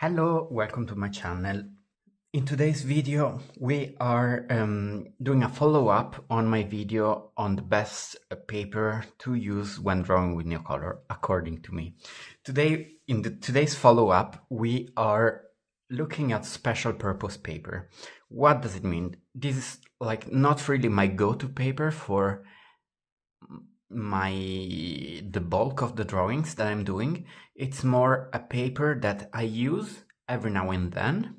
Hello, welcome to my channel. In today's video, we are doing a follow-up on my video on the best paper to use when drawing with Neocolor, according to me. Today, in today's follow-up, we are looking at special purpose paper. What does it mean? This is like not really my go-to paper for the bulk of the drawings that I'm doing. It's more a paper that I use every now and then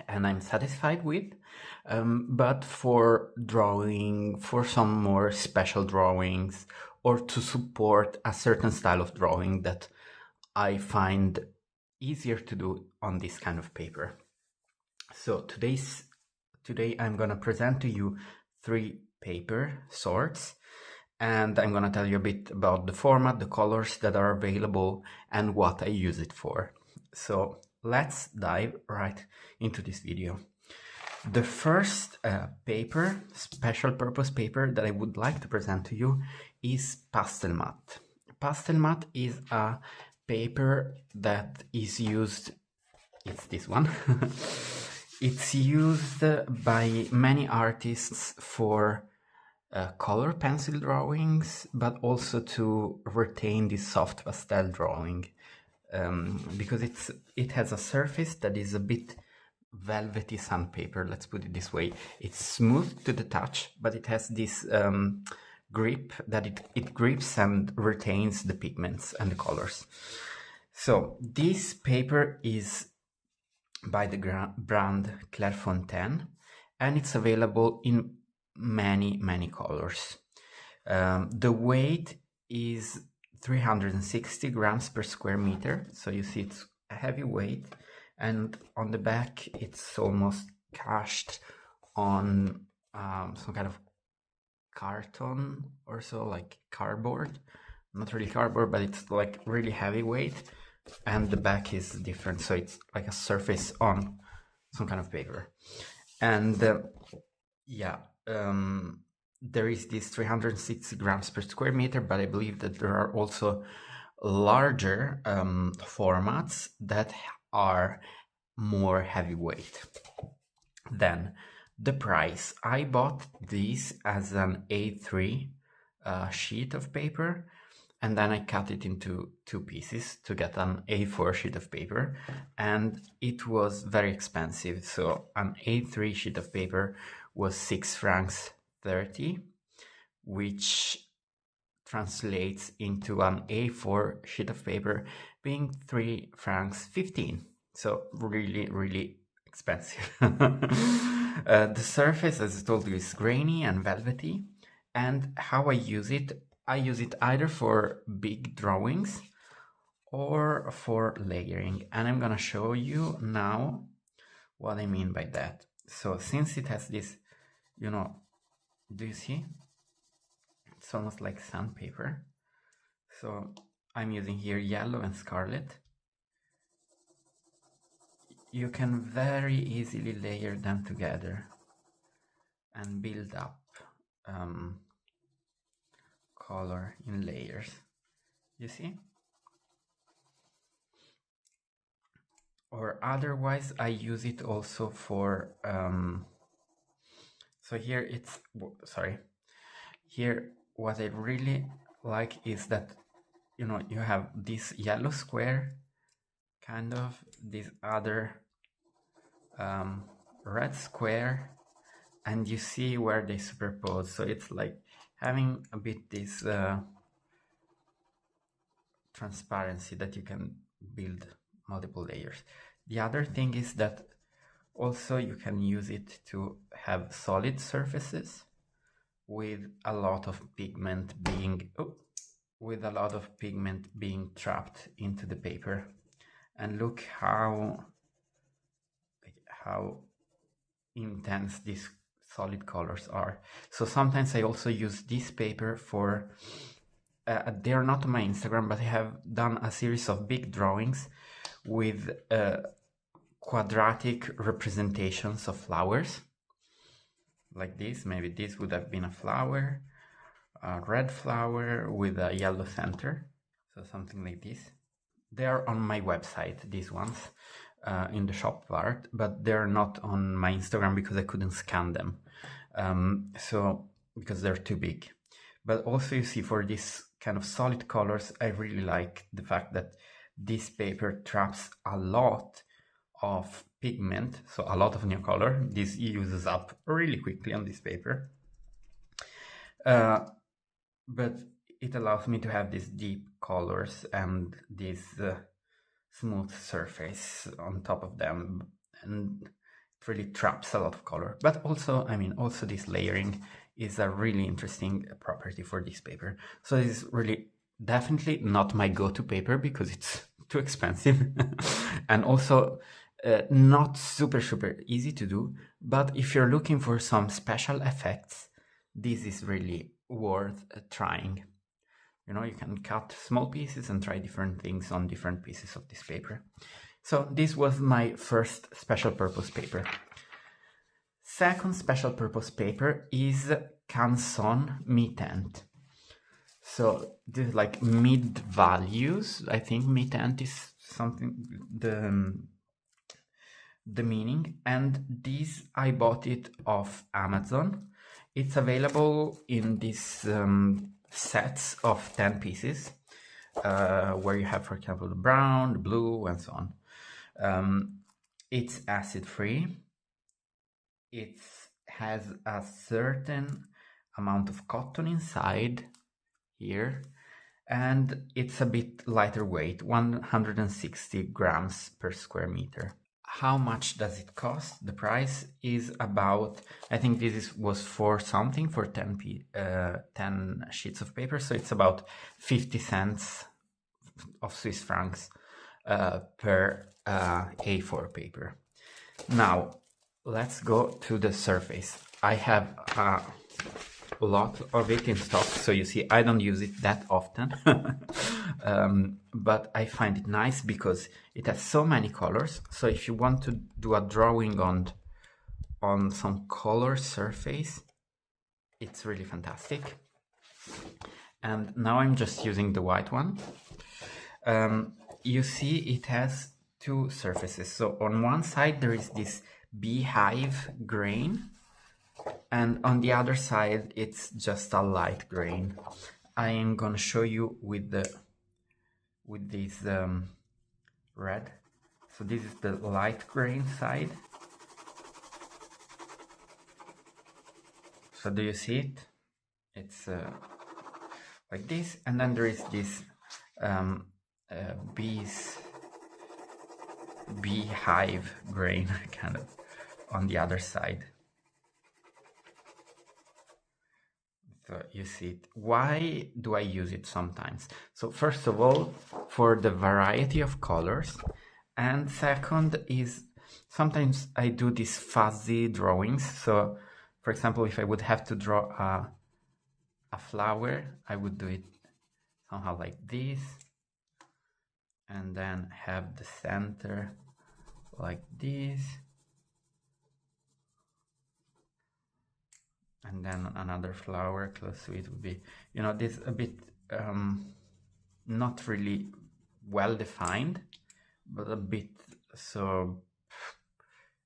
and I'm satisfied with, but for drawing, for some more special drawings, or to support a certain style of drawing that I find easier to do on this kind of paper. So today I'm gonna present to you 3 paper sorts, and I'm gonna tell you a bit about the format, the colors that are available, and what I use it for. So let's dive right into this video. The first paper, special purpose paper that I would like to present to you is Pastel Mat. Pastel Mat is a paper that is used, it's this one, it's used by many artists for color pencil drawings, but also to retain this soft pastel drawing, because it has a surface that is a bit velvety sandpaper, let's put it this way. It's smooth to the touch, but it has this grip that it grips and retains the pigments and the colors. So this paper is by the brand Clairefontaine, and it's available in many colors. The weight is 360 grams per square meter, so you see it's a heavy weight, and on the back it's almost cast on some kind of carton or so, like cardboard. Not really cardboard, but it's like really heavy weight, and the back is different, so it's like a surface on some kind of paper. And there is this 360 grams per square meter, but I believe that there are also larger formats that are more heavyweight. Then the price. I bought this as an A3 sheet of paper, and then I cut it into 2 pieces to get an A4 sheet of paper, and it was very expensive. So an A3 sheet of paper was 6 francs 30, which translates into an A4 sheet of paper being 3 francs 15. So really expensive. The surface, as I told you, is grainy and velvety. And how I use it either for big drawings or for layering. And I'm gonna show you now what I mean by that. So since it has this, you know, do you see? It's almost like sandpaper. So I'm using here yellow and scarlet. You can very easily layer them together and build up color in layers. You see? Or otherwise I use it also for so here it's here what I really like is that, you know, you have this yellow square, kind of this other red square, and you see where they superpose. So it's like having a bit this transparency that you can build multiple layers. The other thing is that also you can use it to have solid surfaces with a lot of pigment being trapped into the paper. And look how intense these solid colors are. So sometimes I also use this paper for they are not on my Instagram, but I have done a series of big drawings with quadratic representations of flowers, like this. Maybe this would have been a flower, a red flower with a yellow center, so something like this. They are on my website, these ones. in the shop part, but they're not on my Instagram because I couldn't scan them. So because they're too big. But also you see for this kind of solid colors, I really like the fact that this paper traps a lot of pigment, so a lot of Neocolor. This uses up really quickly on this paper. But it allows me to have these deep colors and this smooth surface on top of them, and it really traps a lot of color. But also, I mean, also this layering is a really interesting property for this paper. So this is really definitely not my go-to paper because it's too expensive and also not super easy to do. But if you're looking for some special effects, this is really worth trying. You know, you can cut small pieces and try different things on different pieces of this paper. So this was my first special purpose paper. Second special purpose paper is Canson Mi-Teintes. So this is like mid values. I think Mi-Teintes is something, the meaning. And this, I bought it off Amazon. It's available in these sets of 10 pieces, where you have, for example, the brown, the blue, and so on. It's acid-free. It has a certain amount of cotton inside here, and it's a bit lighter weight, 160 grams per square meter. How much does it cost? The price is about, I think this was for something, for 10 sheets of paper, so it's about 50 cents of Swiss francs per A4 paper. Now, let's go to the surface. I have a lot of it in stock, so you see I don't use it that often. But I find it nice because it has so many colors. So if you want to do a drawing on some color surface, it's really fantastic. And now I'm just using the white one. You see it has two surfaces. So on one side there is this beehive grain, and on the other side it's just a light grain. I am gonna show you with this red. So this is the light grain side. So do you see it? It's like this, and then there is this beehive grain kind of on the other side. So you see it. Why do I use it sometimes? So first of all, for the variety of colors, and second is sometimes I do these fuzzy drawings. So for example, if I would have to draw a flower, I would do it somehow like this, and then have the center like this, and then another flower close to it would be, you know, this a bit not really well defined, but a bit so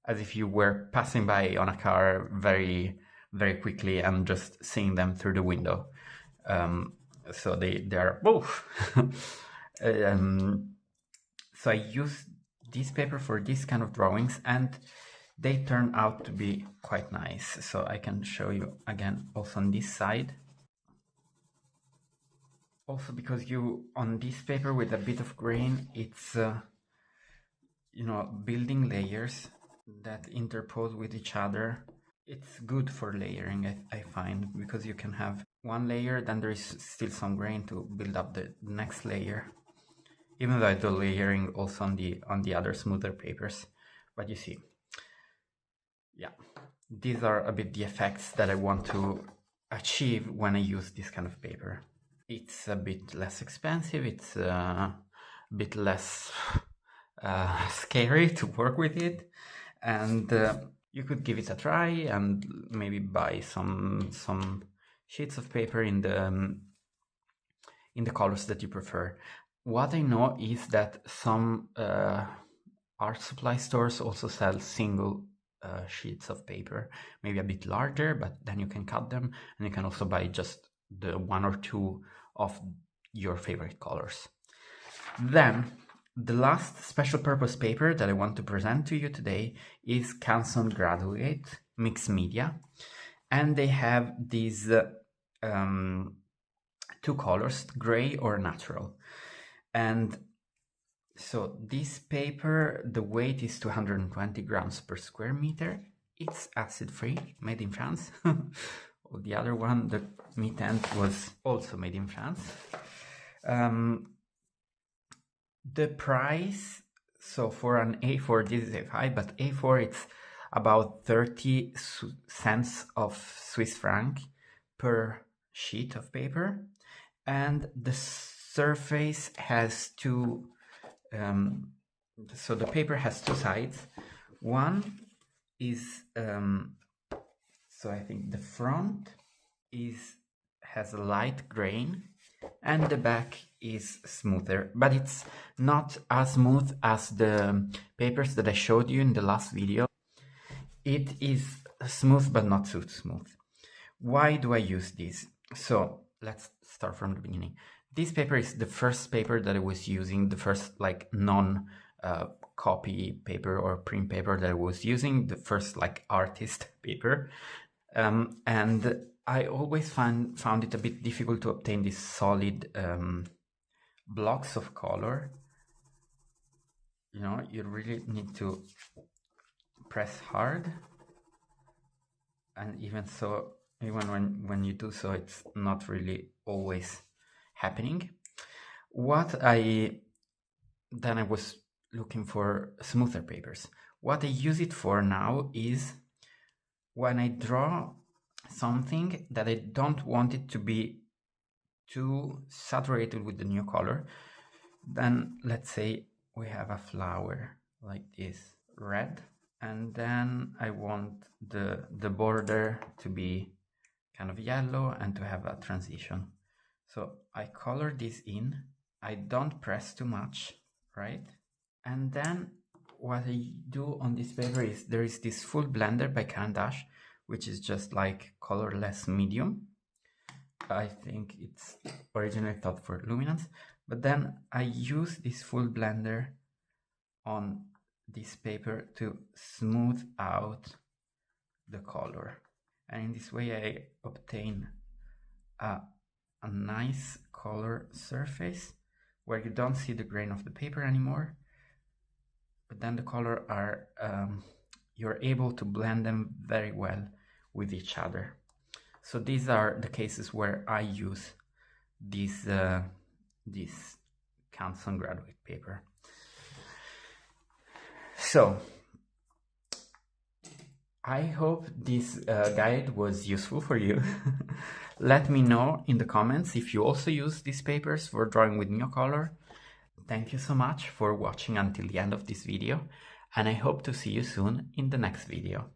as if you were passing by on a car very quickly and just seeing them through the window. So they are both. So I use this paper for this kind of drawings, and they turn out to be quite nice. So I can show you again also on this side. Also because on this paper with a bit of grain, it's you know, building layers that interpose with each other. It's good for layering, I find, because you can have one layer, then there is still some grain to build up the next layer, even though I do layering also on the other smoother papers. But you see, yeah, these are a bit the effects that I want to achieve when I use this kind of paper. It's a bit less expensive, it's a bit less scary to work with it, and you could give it a try and maybe buy some sheets of paper in the colors that you prefer. What I know is that some art supply stores also sell single sheets of paper, maybe a bit larger, but then you can cut them, and you can also buy just the one or two of your favorite colors. Then the last special purpose paper that I want to present to you today is Canson Mixed Media, and they have these two colors, gray or natural. And so this paper, the weight is 220 grams per square meter. It's acid-free, made in France. The other one, the Mi-Teintes, was also made in France. The price, so for an A4, this is A5, but A4 it's about 30 cents of Swiss franc per sheet of paper, and the surface has two, so the paper has two sides. One is, so I think the front has a light grain, and the back is smoother, but it's not as smooth as the papers that I showed you in the last video. It is smooth, but not so smooth. Why do I use this? So let's start from the beginning. This paper is the first paper that I was using, the first like non-copy paper or print paper that I was using, the first like artist paper. And I always found it a bit difficult to obtain these solid blocks of color. You know, you really need to press hard, and even so, even when you do so, it's not really always happening. Then I was looking for smoother papers. What I use it for now is when I draw something that I don't want it to be too saturated with the Neocolor. Then let's say we have a flower like this, red, and then I want the border to be kind of yellow and to have a transition. So I color this in, I don't press too much, right? And then what I do on this paper is there is this full blender by Caran, which is just like colorless medium. I think it's originally thought for luminance, but then I use this full blender on this paper to smooth out the color, and in this way I obtain a nice color surface where you don't see the grain of the paper anymore, but then the color are you're able to blend them very well with each other. So these are the cases where I use this Canson graduate paper. So I hope this guide was useful for you. Let me know in the comments if you also use these papers for drawing with Neocolor. Thank you so much for watching until the end of this video, and I hope to see you soon in the next video.